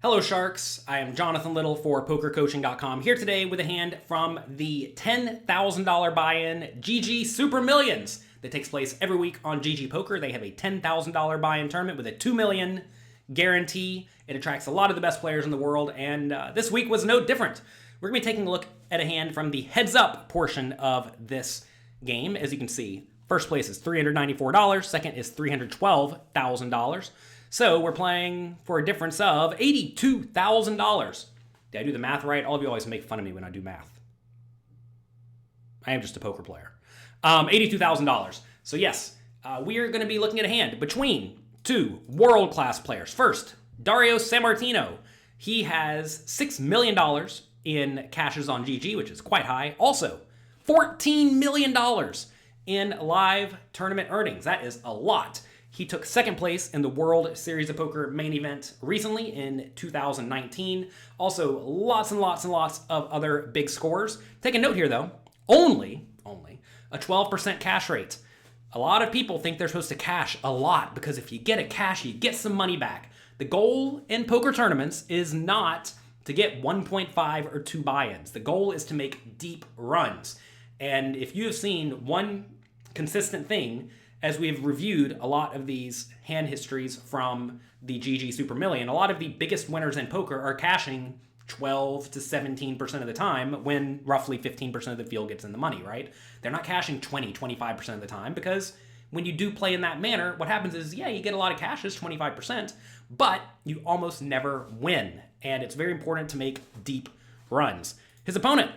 Hello Sharks, I am Jonathan Little for PokerCoaching.com here today with a hand from the $10,000 buy-in GG Super Millions that takes place every week on GG Poker. They have a $10,000 buy-in tournament with a $2 million guarantee. It attracts a lot of the best players in the world, and this week was no different. We're going to be taking a look at a hand from the heads-up portion of this game. As you can see, first place is $394, second is $312,000. So we're playing for a difference of $82,000. Did I do the math right? All of you always make fun of me when I do math. I am just a poker player. $82,000. So yes, we are going to be looking at a hand between two world-class players. First, Dario Sammartino. He has $6 million in cashes on GG, which is quite high. Also, $14 million in live tournament earnings. That is a lot. He took second place in the World Series of Poker main event recently in 2019. Also, lots and lots and lots of other big scores. Take a note here, though. Only a 12% cash rate. A lot of people think they're supposed to cash a lot because if you get a cash, you get some money back. The goal in poker tournaments is not to get 1.5 or 2 buy-ins. The goal is to make deep runs. And if you have seen one consistent thing, as we've reviewed a lot of these hand histories from the GG Super Million, a lot of the biggest winners in poker are cashing 12 to 17% of the time when roughly 15% of the field gets in the money, right? They're not cashing 20, 25% of the time because when you do play in that manner, what happens is, yeah, you get a lot of cashes, 25%, but you almost never win. And it's very important to make deep runs. His opponent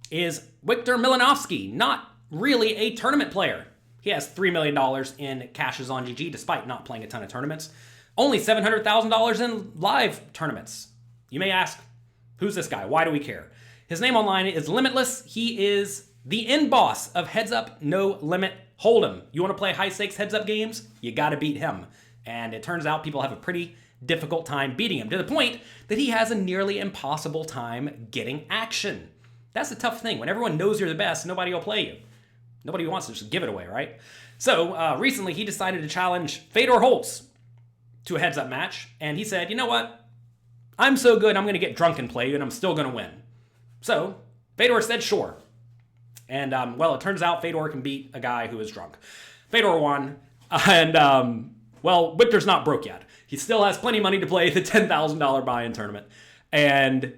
is Wiktor Malinowski, not really a tournament player. He has $3 million in cashes on GG despite not playing a ton of tournaments. Only $700,000 in live tournaments. You may ask, who's this guy? Why do we care? His name online is Limitless. He is the endboss of Heads Up No Limit Hold'em. You want to play high-stakes heads-up games? You got to beat him. And it turns out people have a pretty difficult time beating him to the point that he has a nearly impossible time getting action. That's the tough thing. When everyone knows you're the best, nobody will play you. Nobody wants to just give it away, right? So recently he decided to challenge Fedor Holtz to a heads-up match, and he said, you know what? I'm so good, I'm going to get drunk and play you, and I'm still going to win. So Fedor said sure. And, well, it turns out Fedor can beat a guy who is drunk. Fedor won, and, well, Wiktor's not broke yet. He still has plenty of money to play the $10,000 buy-in tournament. And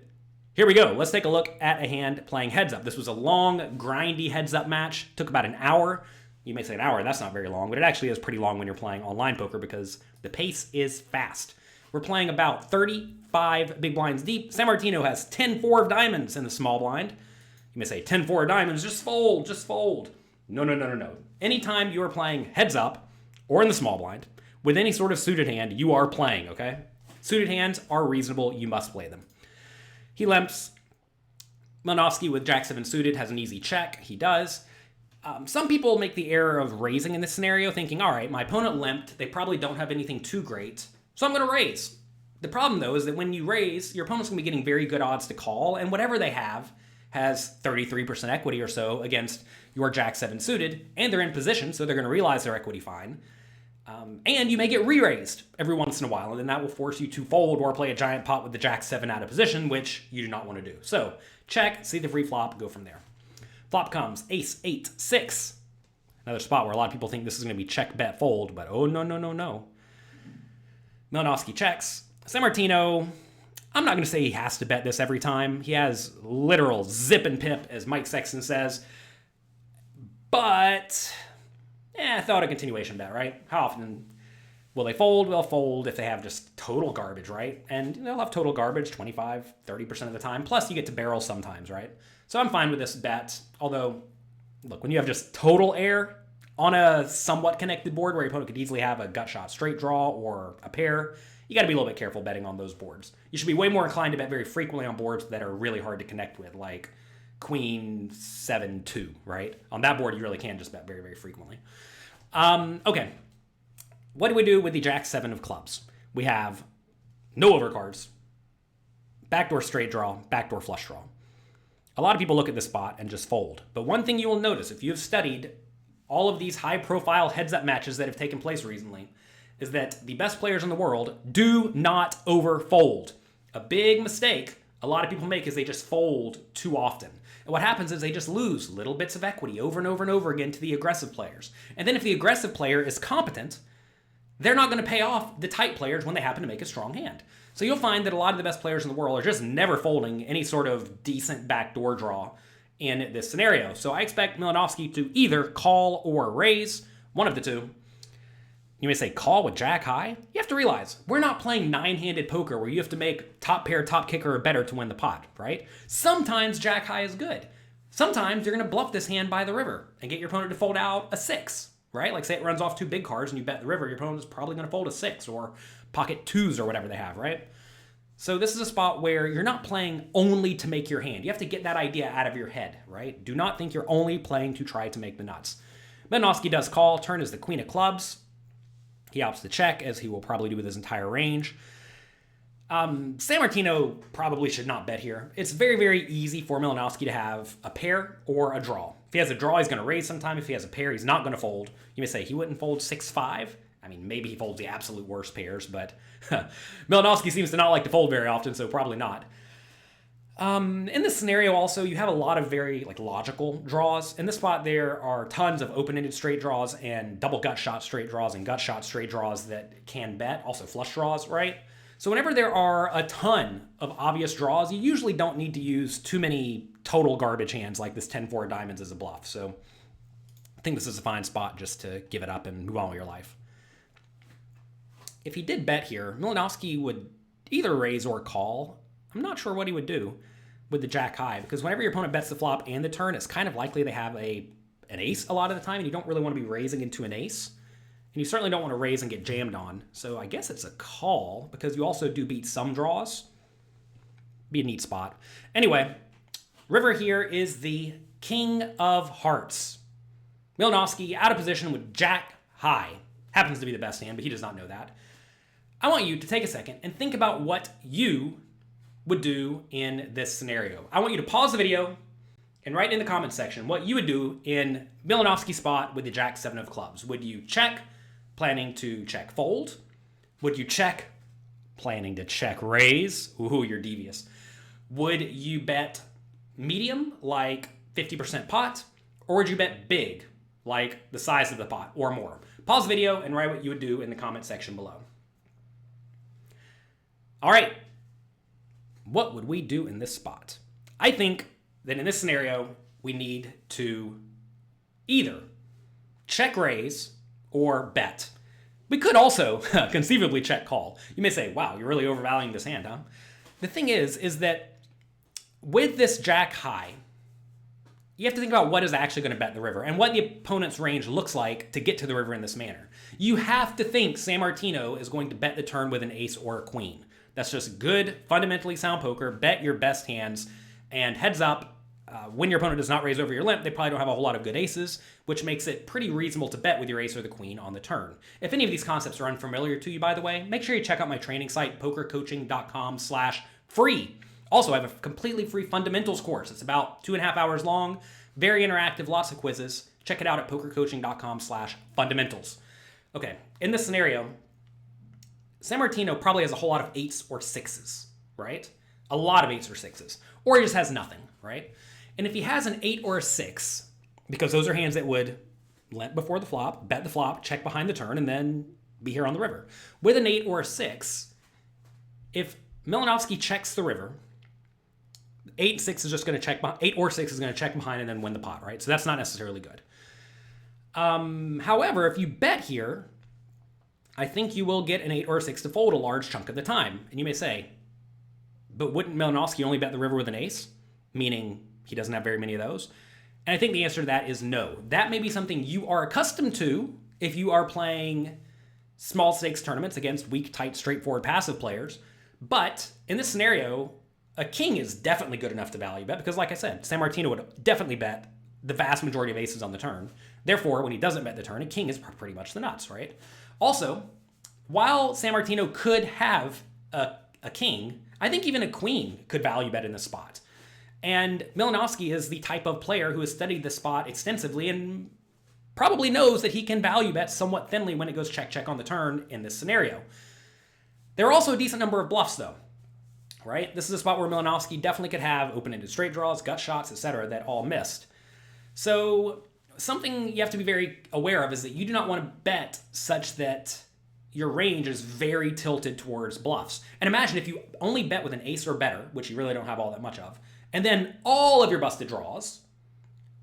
here we go. Let's take a look at a hand playing heads up. This was a long, grindy heads up match. Took about an hour. You may say an hour, that's not very long, but it actually is pretty long when you're playing online poker because the pace is fast. We're playing about 35 big blinds deep. Sammartino has 10-4 of diamonds in the small blind. You may say 10-4 of diamonds, just fold, just fold. No. Anytime you are playing heads up or in the small blind with any sort of suited hand, you are playing, okay? Suited hands are reasonable. You must play them. He limps. Malinowski with Jack 7 suited has an easy check. He does. Some people make the error of raising in this scenario, thinking, all right, my opponent limped. They probably don't have anything too great, so I'm going to raise. The problem, though, is that when you raise, your opponent's going to be getting very good odds to call, and whatever they have has 33% equity or so against your Jack 7 suited, and they're in position, so they're going to realize their equity fine. And you may get re-raised every once in a while, and then that will force you to fold or play a giant pot with the Jack 7 out of position, which you do not want to do. So check, see the free flop, go from there. Flop comes Ace 8 6. Another spot where a lot of people think this is going to be check, bet, fold, but oh no. Malinowski checks. Sammartino, I'm not going to say he has to bet this every time. He has literal zip and pip, as Mike Sexton says, but I thought a continuation bet, right? How often will they fold? They'll fold if they have just total garbage, right? And they'll have total garbage 25, 30% of the time. Plus, you get to barrel sometimes, right? So I'm fine with this bet. Although, look, when you have just total air on a somewhat connected board where your opponent could easily have a gut shot straight draw or a pair, you got to be a little bit careful betting on those boards. You should be way more inclined to bet very frequently on boards that are really hard to connect with, like Queen 7-2, right? On that board, you really can just bet very, very frequently. Okay. What do we do with the Jack 7 of clubs? We have no overcards, backdoor straight draw, backdoor flush draw. A lot of people look at this spot and just fold. But one thing you will notice if you have studied all of these high-profile heads-up matches that have taken place recently is that the best players in the world do not overfold. A big mistake a lot of people make is they just fold too often. And what happens is they just lose little bits of equity over and over and over again to the aggressive players. And then if the aggressive player is competent, they're not going to pay off the tight players when they happen to make a strong hand. So you'll find that a lot of the best players in the world are just never folding any sort of decent backdoor draw in this scenario. So I expect Malinowski to either call or raise, one of the two. You may say call with jack high. You have to realize we're not playing 9-handed poker where you have to make top pair, top kicker, or better to win the pot, right? Sometimes jack high is good. Sometimes you're going to bluff this hand by the river and get your opponent to fold out a 6, right? Like say it runs off 2 big cards and you bet the river, your opponent is probably going to fold a 6 or pocket 2s or whatever they have, right? So this is a spot where you're not playing only to make your hand. You have to get that idea out of your head, right? Do not think you're only playing to try to make the nuts. Malinowski does call. Turn is the queen of clubs. He opts to check, as he will probably do with his entire range. Sammartino probably should not bet here. It's very, very easy for Malinowski to have a pair or a draw. If he has a draw, he's going to raise sometime. If he has a pair, he's not going to fold. You may say he wouldn't fold 6-5. I mean, maybe he folds the absolute worst pairs, but Malinowski seems to not like to fold very often, so probably not. In this scenario also, you have a lot of very logical draws. In this spot, there are tons of open-ended straight draws and double gut shot straight draws and gut shot straight draws that can bet, also flush draws, right? So whenever there are a ton of obvious draws, you usually don't need to use too many total garbage hands like this 10-4 diamonds as a bluff. So I think this is a fine spot just to give it up and move on with your life. If he did bet here, Malinowski would either raise or call. I'm not sure what he would do with the jack high, because whenever your opponent bets the flop and the turn, it's kind of likely they have an ace a lot of the time, and you don't really want to be raising into an ace. And you certainly don't want to raise and get jammed on. So I guess it's a call, because you also do beat some draws. Be a neat spot. Anyway, river here is the king of hearts. Malinowski out of position with jack high. Happens to be the best hand, but he does not know that. I want you to take a second and think about what you would do in this scenario. I want you to pause the video and write in the comments section what you would do in Malinowski's spot with the jack 7 of clubs. Would you check, planning to check fold? Would you check, planning to check raise? Ooh, you're devious. Would you bet medium, like 50% pot? Or would you bet big, like the size of the pot or more? Pause the video and write what you would do in the comment section below. All right. What would we do in this spot? I think that in this scenario, we need to either check raise or bet. We could also conceivably check call. You may say, wow, you're really overvaluing this hand, huh? The thing is that with this jack high, you have to think about what is actually going to bet in the river and what the opponent's range looks like to get to the river in this manner. You have to think Sammartino is going to bet the turn with an ace or a queen. That's just good, fundamentally sound poker. Bet your best hands. And heads up, when your opponent does not raise over your limp, they probably don't have a whole lot of good aces, which makes it pretty reasonable to bet with your ace or the queen on the turn. If any of these concepts are unfamiliar to you, by the way, make sure you check out my training site, pokercoaching.com/free. Also, I have a completely free fundamentals course. It's about 2.5 hours long, very interactive, lots of quizzes. Check it out at pokercoaching.com/fundamentals. Okay, in this scenario, Sammartino probably has a whole lot of 8s or 6s, right? A lot of 8s or 6s. Or he just has nothing, right? And if he has an 8 or a 6, because those are hands that would limp before the flop, bet the flop, check behind the turn, and then be here on the river. With an 8 or a 6, if Malinowski checks the river, 8 6 is just going to check behind, 8 or 6 is going to check behind and then win the pot, right? So that's not necessarily good. However, if you bet here, I think you will get an 8 or a 6 to fold a large chunk of the time. And you may say, but wouldn't Malinowski only bet the river with an ace? Meaning he doesn't have very many of those. And I think the answer to that is no. That may be something you are accustomed to if you are playing small stakes tournaments against weak, tight, straightforward passive players. But in this scenario, a king is definitely good enough to value bet because, like I said, Sammartino would definitely bet the vast majority of aces on the turn. Therefore, when he doesn't bet the turn, a king is pretty much the nuts, right? Also, while Sammartino could have a king, I think even a queen could value bet in this spot. And Malinowski is the type of player who has studied this spot extensively and probably knows that he can value bet somewhat thinly when it goes check on the turn in this scenario. There are also a decent number of bluffs, though, right? This is a spot where Malinowski definitely could have open-ended straight draws, gut shots, etc. that all missed. So something you have to be very aware of is that you do not want to bet such that your range is very tilted towards bluffs. And imagine if you only bet with an ace or better, which you really don't have all that much of, and then all of your busted draws,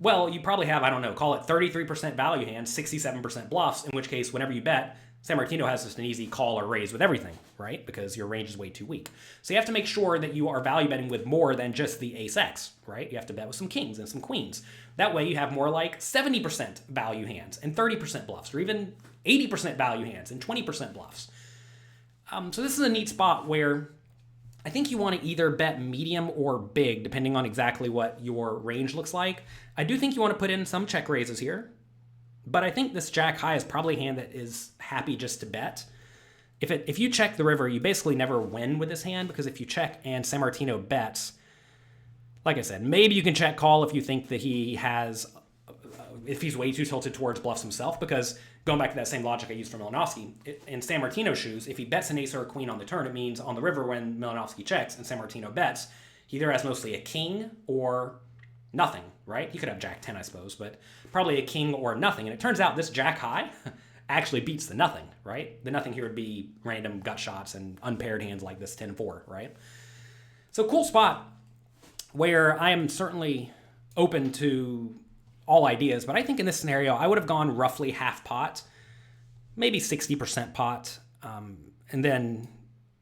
well, you probably have, I don't know, call it 33% value hands, 67% bluffs, in which case, whenever you bet, Sammartino has just an easy call or raise with everything, right? Because your range is way too weak. So you have to make sure that you are value betting with more than just the ace-x, right? You have to bet with some kings and some queens. That way you have more like 70% value hands and 30% bluffs, or even 80% value hands and 20% bluffs. So this is a neat spot where I think you want to either bet medium or big, depending on exactly what your range looks like. I do think you want to put in some check raises here, but I think this jack high is probably a hand that is happy just to bet. If you check the river, you basically never win with this hand, because if you check and Sammartino bets, like I said, maybe you can check call if you think that he has, if he's way too tilted towards bluffs himself, because going back to that same logic I used for Malinowski, in Sammartino's shoes, if he bets an ace or a queen on the turn, it means on the river when Malinowski checks and Sammartino bets, he either has mostly a king or nothing, right? He could have jack 10, I suppose, but probably a king or nothing. And it turns out this jack high actually beats the nothing, right? The nothing here would be random gut shots and unpaired hands like this 10-4, right? So cool spot where I am certainly open to all ideas, but I think in this scenario, I would have gone roughly half pot, maybe 60% pot, and then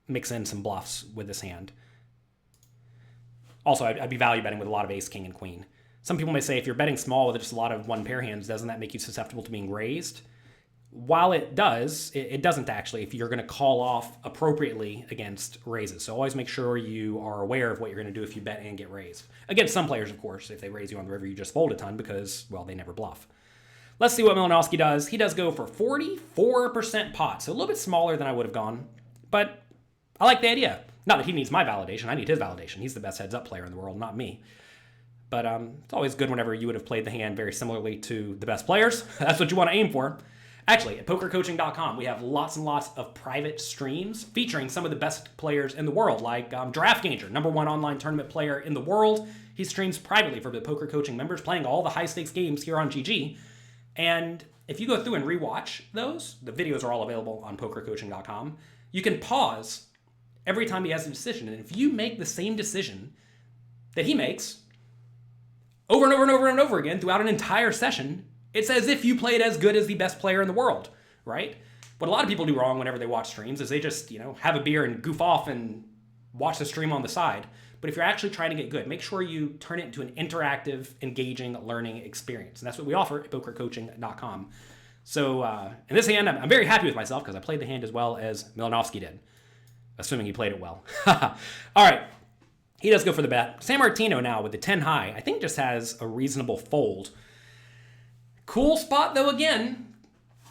mix in some bluffs with this hand. Also, I'd be value betting with a lot of ace, king, and queen. Some people may say if you're betting small with just a lot of one pair hands, doesn't that make you susceptible to being raised? While it does, it doesn't actually if you're going to call off appropriately against raises. So always make sure you are aware of what you're going to do if you bet and get raised. Against some players, of course, if they raise you on the river, you just fold a ton because, well, they never bluff. Let's see what Malinowski does. He does go for 44% pot, so a little bit smaller than I would have gone, but I like the idea. Not that he needs my validation. I need his validation. He's the best heads-up player in the world, not me. But it's always good whenever you would have played the hand very similarly to the best players. That's what you want to aim for. Actually, at pokercoaching.com, we have lots and lots of private streams featuring some of the best players in the world, like DraftGanger, #1 online tournament player in the world. He streams privately for the Poker Coaching members, playing all the high-stakes games here on GG. And if you go through and rewatch those, the videos are all available on pokercoaching.com, you can pause every time he has a decision. And if you make the same decision that he makes over and over and over and over again throughout an entire session, it's as if you played as good as the best player in the world, right? What a lot of people do wrong whenever they watch streams is they just, have a beer and goof off and watch the stream on the side. But if you're actually trying to get good, make sure you turn it into an interactive, engaging learning experience. And that's what we offer at pokercoaching.com. So in this hand, I'm very happy with myself because I played the hand as well as Malinowski did, assuming he played it well. All right. He does go for the bet. Sammartino now with the 10 high, I think just has a reasonable fold. Cool spot, though, again.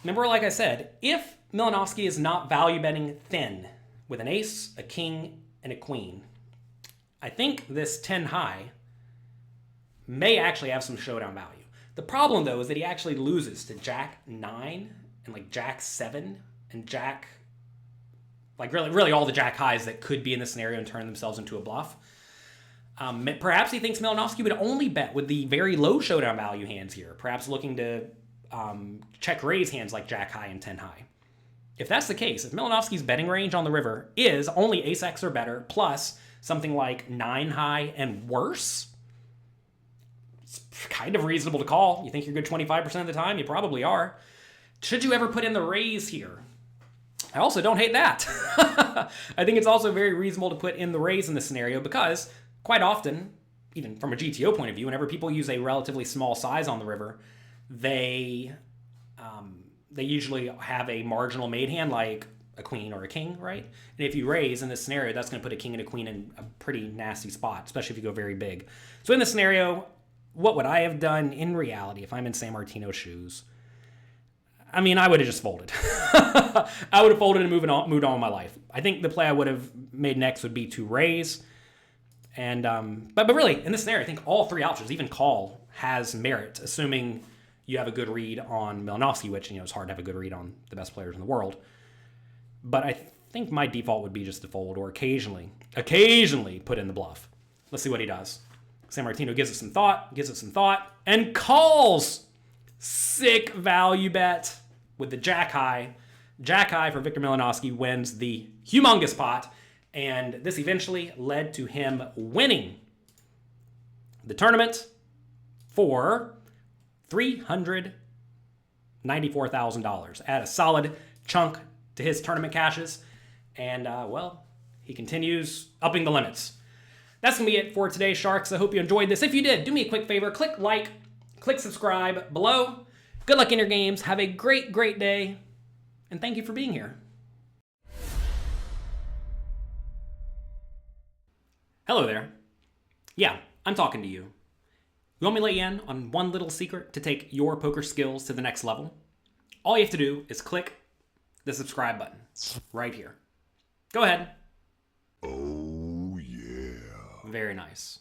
Remember, like I said, if Malinowski is not value betting thin with an ace, a king, and a queen, I think this 10 high may actually have some showdown value. The problem, though, is that he actually loses to jack 9 and like jack 7 and jack, like really all the jack highs that could be in this scenario and turn themselves into a bluff. Perhaps he thinks Malinowski would only bet with the very low showdown value hands here, perhaps looking to check raise hands like jack high and 10 high. If that's the case, if Malinowski's betting range on the river is only ace-x or better, plus something like 9 high and worse, it's kind of reasonable to call. You think you're good 25% of the time? You probably are. Should you ever put in the raise here? I also don't hate that. I think it's also very reasonable to put in the raise in this scenario because quite often, even from a GTO point of view, whenever people use a relatively small size on the river, they usually have a marginal made hand like a queen or a king, right? And if you raise in this scenario, that's going to put a king and a queen in a pretty nasty spot, especially if you go very big. So in this scenario, what would I have done in reality if I'm in Sammartino's shoes? I mean, I would have just folded. I would have folded and moved on with my life. I think the play I would have made next would be to raise. And but really, in this scenario, I think all three options, even call, has merit, assuming you have a good read on Malinowski, which, it's hard to have a good read on the best players in the world. But I think my default would be just to fold or occasionally put in the bluff. Let's see what he does. Sammartino gives it some thought, and calls. Sick value bet with the jack high. Jack high for Wiktor Malinowski wins the humongous pot, and this eventually led to him winning the tournament for $394,000. Add a solid chunk to his tournament cashes, and well, he continues upping the limits. That's going to be it for today, Sharks. I hope you enjoyed this. If you did, do me a quick favor. Click like, click subscribe below. Good luck in your games. Have a great, great day. And thank you for being here. Hello there. Yeah, I'm talking to you. You want me to let you in on one little secret to take your poker skills to the next level? All you have to do is click the subscribe button right here. Go ahead. Oh, yeah. Very nice.